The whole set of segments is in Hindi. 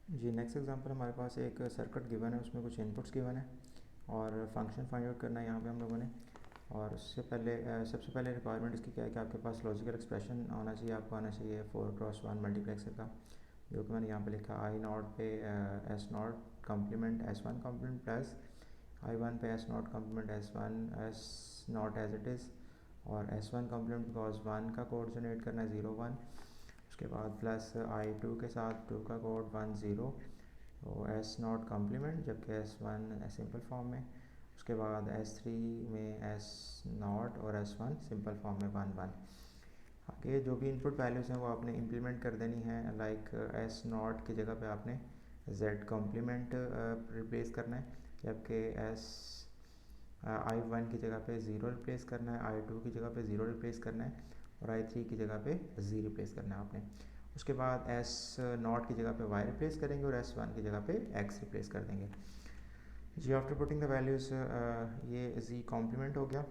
जी नेक्स्ट एग्जांपल हमारे पास एक सर्किट गिवन है, उसमें कुछ इनपुट्स गिवन है और फंक्शन फाइंड आउट करना है यहाँ पे हम लोगों ने। और उससे पहले सबसे पहले रिक्वायरमेंट इसकी क्या है कि आपके पास लॉजिकल एक्सप्रेशन आना चाहिए, आपको आना चाहिए 4x1 मल्टीप्लेक्सर का, जो कि मैंने यहाँ पे लिखा आई नॉट पे S naught complement S one complement plus I one पे S naught complement S naught as it is, और S one complement because one का कोड जनरेट करना है 0 1, उसके बाद प्लस आई टू के साथ 2 का कोड 1 0, तो एस नॉट कम्प्लीमेंट, जबकि एस वन सिंपल फॉर्म में, उसके बाद एस थ्री में एस नॉट और एस वन सिंपल फॉर्म में 1 1। आगे जो भी इनपुट वैल्यूज़ हैं वो आपने इम्प्लीमेंट कर देनी है, लाइक एस नॉट की जगह पे आपने जेड कॉम्प्लीमेंट रिप्लेस करना है, जबकि एस आई वन की जगह पे 0 रिप्लेस करना है, आई टू की जगह पे 0 रिप्लेस करना है, और आई थ्री की जगह पे जी रिप्लेस करना है आपने। उसके बाद एस नॉट की जगह पे वाई रिप्लेस करेंगे और एस वन की जगह पे एक्स रिप्लेस कर देंगे। जी आफ्टर पुटिंग द वैल्यूज़ ये जी कॉम्प्लीमेंट हो गया,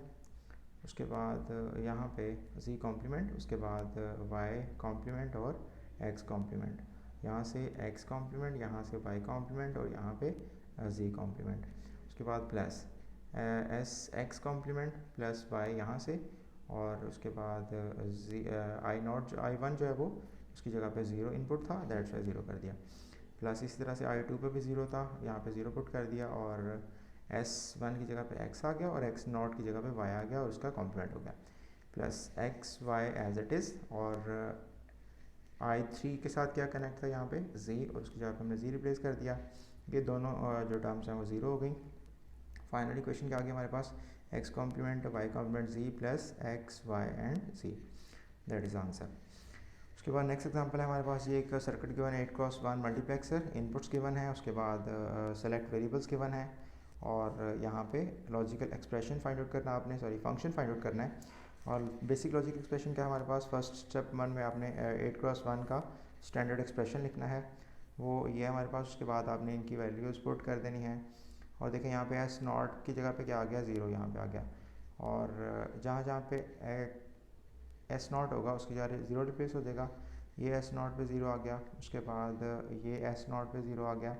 उसके बाद यहाँ पे जी कॉम्प्लीमेंट, उसके बाद वाई कॉम्प्लीमेंट और एक्स कॉम्प्लीमेंट, यहाँ से एक्स कॉम्प्लीमेंट, यहाँ से वाई कॉम्प्लीमेंट और यहाँ पे जी कॉम्प्लीमेंट, उसके बाद plus S x complement plus y यहाँ से, और उसके बाद जी आई नॉट आई वन जो है वो उसकी जगह पे 0 इनपुट था, दैट्स वाई 0 कर दिया, प्लस इसी तरह से आई टू पे भी 0 था, यहाँ पे 0 पुट कर दिया, और एस वन की जगह पे एक्स आ गया और एक्स नॉट की जगह पे वाई आ गया और उसका कॉम्प्लीमेंट हो गया, plus x y as it is, और आई थ्री के साथ क्या कनेक्ट था यहाँ पे जी, और उसकी जगह पे हमने जी रिप्लेस कर दिया, ये दोनों जो टर्म्स हैं वो 0 हो गई। फाइनली क्वेश्चन क्या आ गया हमारे पास, X complement Y complement Z plus x Y and Z, that is answer. उसके बाद नेक्स्ट एग्जांपल है हमारे पास, ये एक सर्किट गिवन है 8x1 मल्टीप्लेक्सर, इनपुट्स गिवन है, उसके बाद सेलेक्ट वेरिएबल्स गिवन है, और यहाँ पे लॉजिकल एक्सप्रेशन फाइंड आउट करना आपने, सॉरी फंक्शन फाइंड आउट करना है। और बेसिक लॉजिक एक्सप्रेशन क्या है हमारे पास, फर्स्ट स्टेप 1 में आपने 8x1 का स्टैंडर्ड एक्सप्रेशन लिखना है, वो ये है हमारे पास। उसके बाद आपने इनकी वैल्यूज़ पुट कर देनी है, और देखें यहाँ पे एस नॉट की जगह पे क्या आ गया 0, यहाँ पे आ गया, और जहाँ जहाँ पे एस नॉट होगा उसकी जगह 0 रिप्लेस हो जाएगा, ये एस नॉट पे 0 आ गया, उसके बाद ये एस नॉट पे 0 आ गया,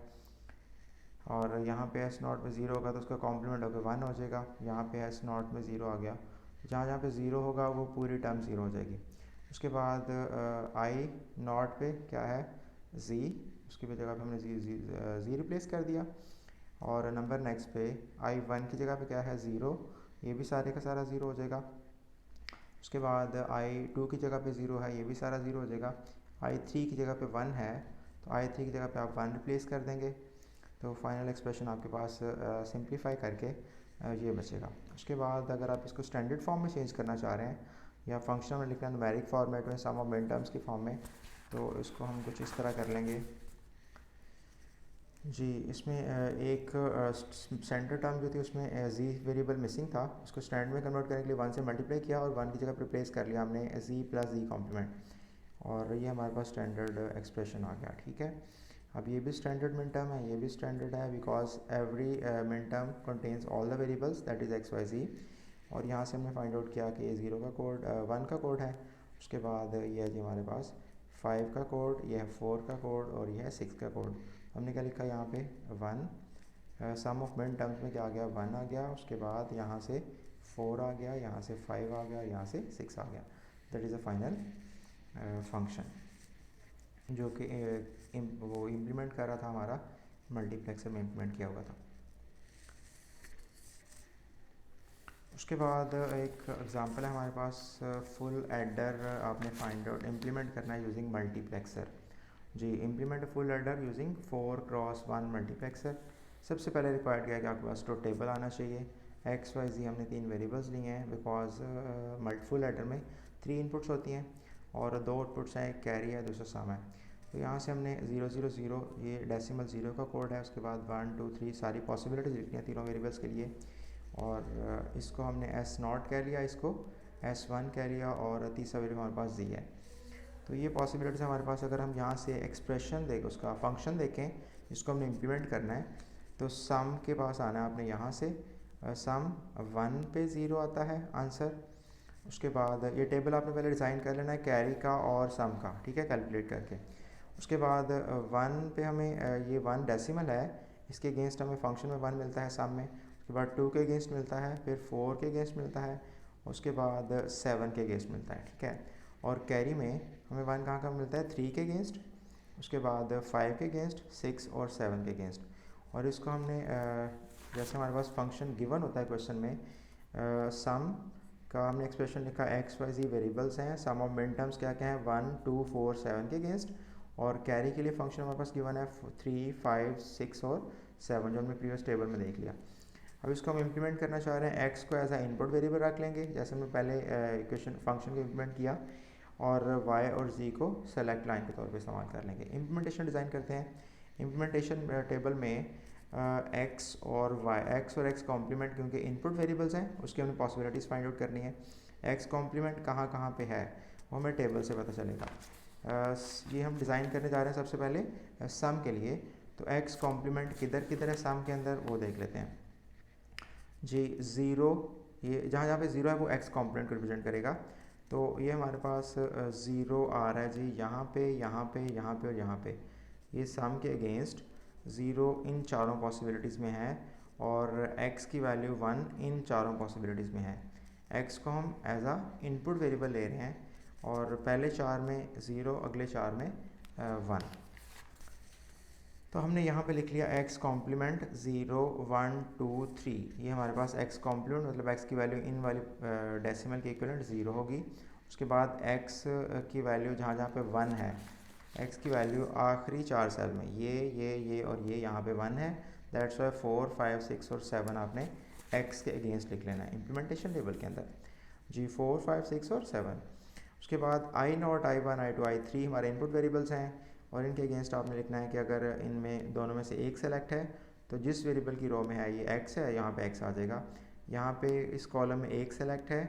और यहाँ पे एस नॉट पे 0 होगा तो उसका कॉम्प्लीमेंट होकर 1 हो जाएगा, यहाँ पे एस नॉट में 0 आ गया, जहाँ जहाँ पे 0 होगा वो पूरी टर्म 0 हो जाएगी। उसके बाद आई नॉट पे क्या है जी, उसकी जगह पे हमने जी रिप्लेस कर दिया, और नंबर नेक्स्ट पे आई वन की जगह पे क्या है 0, ये भी सारे का सारा 0 हो जाएगा। उसके बाद आई टू की जगह पे 0 है, ये भी सारा 0 हो जाएगा। आई थ्री की जगह पे 1 है, तो आई थ्री की जगह पे आप 1 रिप्लेस कर देंगे, तो फाइनल एक्सप्रेशन आपके पास सिंप्लीफाई करके ये बचेगा। उसके बाद अगर आप इसको स्टैंडर्ड फॉर्म में चेंज करना चाह रहे हैं या फंक्शन में लिखना न्यूमेरिक फॉर्मेट में सम ऑफ मिन टर्म्स की फॉर्म में, तो इसको हम कुछ इस तरह कर लेंगे जी। इसमें एक सेंटर टर्म जो थी उसमें जी वेरिएबल मिसिंग था, उसको स्टैंड में कन्वर्ट करने के लिए 1 से मल्टीप्लाई किया और 1 की जगह रिप्लेस कर लिया हमने जी प्लस जी कॉम्प्लीमेंट, और ये हमारे पास स्टैंडर्ड एक्सप्रेशन आ गया। ठीक है, अब ये भी स्टैंडर्ड मिन टर्म है, ये भी स्टैंडर्ड है, because every min term contains all the variables that is X Y Z, और यहाँ से हमने फाइंड आउट किया कि ये 0 का कोड 1 का कोड है, उसके बाद ये है जी हमारे पास 5 का कोड, ये है 4 का कोड, और ये है 6 का कोड। हमने क्या लिखा यहाँ पे 1, सम ऑफ मिन टर्म्स में क्या आ गया 1 आ गया, उसके बाद यहाँ से 4 आ गया, यहाँ से 5 आ गया, यहाँ से 6 आ गया, that is a final function जो कि वो इम्प्लीमेंट कर रहा था हमारा मल्टीप्लेक्सर में इम्प्लीमेंट किया हुआ था। उसके बाद एक एग्जांपल है हमारे पास, फुल एडर आपने फाइंड आउट इम्प्लीमेंट करना है यूजिंग मल्टीप्लेक्सर जी। Implement full adder using 4x1 multiplexer. सबसे पहले रिक्वायर्ड क्या है कि आपके पास तो टेबल आना चाहिए, एक्स वाई जी हमने 3 वेरिएबल्स लिए हैं, बिकॉज फुल एडर में 3 इनपुट्स होती हैं और 2 आउटपुट्स हैं, एक कैरी है दूसरा सम है। तो यहाँ से हमने 0 0 0 ये डेसिमल 0 का कोड है, उसके बाद 1 2 3 सारी पॉसिबिलिटीज लिखनी है तीनों वेरिएबल्स के लिए, और इसको हमने एस नॉट कह लिया, इसको S1 कह लिया, और तीसरा वेरिएबल हमारे पास जी है। तो ये पॉसिबिलिटीज हमारे पास, अगर हम यहाँ से एक्सप्रेशन देखें, उसका फंक्शन देखें जिसको हमने इम्प्लीमेंट करना है, तो सम के पास आना है आपने यहाँ से, सम 1 पे 0 आता है आंसर। उसके बाद ये टेबल आपने पहले डिज़ाइन कर लेना है कैरी का और सम का, ठीक है, कैलकुलेट करके। उसके बाद 1 पे हमें ये 1 डेसिमल है, इसके अगेंस्ट हमें फंक्शन में 1 मिलता है सम में। उसके बाद 2 के अगेंस्ट मिलता है, फिर 4 के अगेंस्ट मिलता है, उसके बाद 7 के अगेंस्ट मिलता है, ठीक है। और कैरी में हमें 1 कहाँ का मिलता है, 3 के अगेंस्ट, उसके बाद 5 के अगेंस्ट, 6 और 7 के अगेंस्ट। और इसको हमने जैसे हमारे पास फंक्शन गिवन होता है क्वेश्चन में, सम का हमने एक्सप्रेशन लिखा एक्स वाई जी वेरिएबल्स हैं, सम ऑफ मिन टर्म्स क्या क्या है 1 2 4 7 के अगेंस्ट, और कैरी के लिए फंक्शन हमारे पास गिवन है 3 5 6 और 7 जो हमने प्रीवियस टेबल में देख लिया। अब इसको हम इम्प्लीमेंट करना चाह रहे हैं, एक्स को एज आ इनपुट वेरिएबल रख लेंगे जैसे हमने पहले इक्वेशन फंक्शन को इम्प्लीमेंट किया, और वाई और जी को सेलेक्ट लाइन के तौर पे इस्तेमाल कर लेंगे। इम्प्लीमेंटेशन डिज़ाइन करते हैं। इम्प्लीमेंटेशन टेबल में एक्स और वाई, एक्स और एक्स कॉम्प्लीमेंट क्योंकि इनपुट वेरिएबल्स हैं, उसकी हमें पॉसिबिलिटीज़ फाइंड आउट करनी है। एक्स कॉम्प्लीमेंट कहाँ कहाँ पे है वो हमें टेबल से पता चलेगा। ये हम डिज़ाइन करने जा रहे हैं सबसे पहले सम के लिए। तो एक्स कॉम्प्लीमेंट किधर किधर है सम के अंदर वो देख लेते हैं जी। ज़ीरो, ये जहाँ जहाँ पे ज़ीरो है वो एक्स कॉम्प्लीमेंट को रिप्रेजेंट करेगा। तो ये हमारे पास ज़ीरो आ रहा है जी यहाँ पे, यहाँ पे, यहाँ पे और यहाँ पे। ये सम के अगेंस्ट ज़ीरो इन चारों पॉसिबिलिटीज़ में है, और x की वैल्यू 1 इन चारों पॉसिबिलिटीज़ में है। x को हम एज आ इनपुट वेरिएबल ले रहे हैं, और पहले 4 में 0, अगले 4 में 1। तो हमने यहाँ पे लिख लिया x कॉम्प्लीमेंट 0 1 2 3। ये हमारे पास x कॉम्प्लीमेंट मतलब x की वैल्यू इन वाली डेसिमल के इक्विवेलेंट 0 होगी। उसके बाद x की वैल्यू जहाँ जहाँ पे 1 है, x की वैल्यू आखिरी 4 सेल में ये और ये यहाँ पे 1 है। दैट्स वाई 4 5 6 और 7 आपने x के अगेंस्ट लिख लेना है इम्प्लीमेंटेशन टेबल के अंदर जी। 4 5 6 और 7। उसके बाद i0 i1 i2 i3 हमारे इनपुट वेरिएबल्स हैं, और इनके अगेंस्ट आपने लिखना है कि अगर इनमें दोनों में से एक सेलेक्ट है तो जिस वेरिएबल की रो में है ये x है, यहाँ पे x आ जाएगा। यहाँ पे इस कॉलम में एक सेलेक्ट है,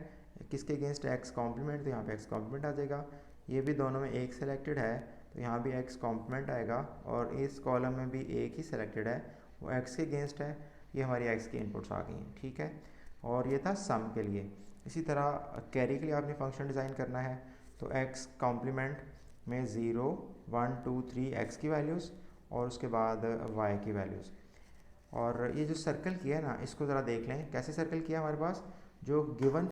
किसके अगेंस्ट x कॉम्प्लीमेंट, तो यहाँ पे x कॉम्प्लीमेंट आ जाएगा। ये भी दोनों में एक सेलेक्टेड है तो यहाँ भी x कॉम्प्लीमेंट आएगा, और इस कॉलम में भी एक ही सेलेक्टेड है वो x के अगेंस्ट है। ये हमारी x की इनपुट्स आ गई हैं, ठीक है। और ये था सम के लिए। इसी तरह कैरी के लिए आपने फंक्शन डिज़ाइन करना है। तो x कॉम्प्लीमेंट में 0 1 2 3 x की वैल्यूज़, और उसके बाद y की वैल्यूज़। और ये जो सर्कल किया है ना, इसको ज़रा देख लें कैसे सर्कल किया हमारे पास, जो गिवन